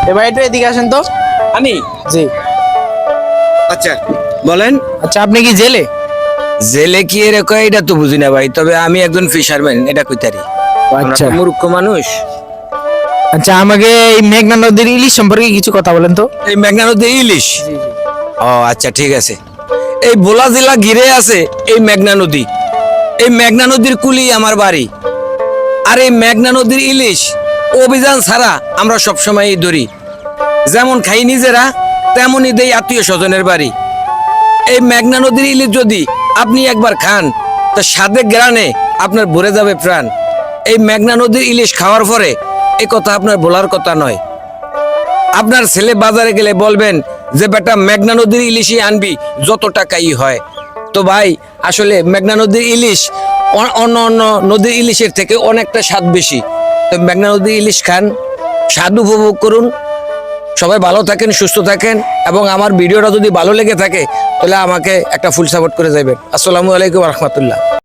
এবার একটু এদিকে আসেন তো। আমি জি। আচ্ছা বলেন। আচ্ছা, আপনি কি জেলে? জেলে কি এরকম এটা তো বুঝি না ভাই, তবে আমি একজন ফিশারম্যান, এটা কইতারি। আমরা আচ্ছা তো মূর্খ মানুষ। আচ্ছা, আমাকে এই মেঘনা নদীর ইলিশ সম্পর্কে কিছু কথা বলেন তো। এই মেঘনা নদী ইলিশ। জি জি। ও আচ্ছা ঠিক আছে। এই ভোলা জেলা ঘিরে আছে এই মেঘনা নদী। এই মেঘনা নদীর কুলি আমার বাড়ি। আর এই মেঘনা নদীর ইলিশ অভিযান ছাড়া আমরা সবসময়ই ধরি। যেমন খাই নিজেরা, তেমনই দেই আত্মীয় স্বজনের বাড়ি। এই মেঘনা নদীর ইলিশ যদি আপনি একবার খান, তা স্বাদে গ্রানে আপনার ভরে যাবে প্রাণ। এই মেঘনা নদীর ইলিশ খাওয়ার পরে এই কথা আপনার বলার কথা নয়। আপনার ছেলে বাজারে গেলে বলবেন যে বেটা মেঘনা নদীর ইলিশই আনবি, যত টাকাই হয়। তো ভাই আসলে মেঘনা নদীর ইলিশ অন্য অন্য নদীর ইলিশের থেকে অনেকটা স্বাদ বেশি। তো মেঘনা নদীর ইলিশ খান, স্বাদ উপভোগ করুন। সবাই ভালো থাকেন, সুস্থ থাকেন, এবং আমার ভিডিওটা যদি ভালো লেগে থাকে তাহলে আমাকে একটা ফুল সাপোর্ট করে যাবেন। আসসালামু আলাইকুম রহমতুল্লাহ।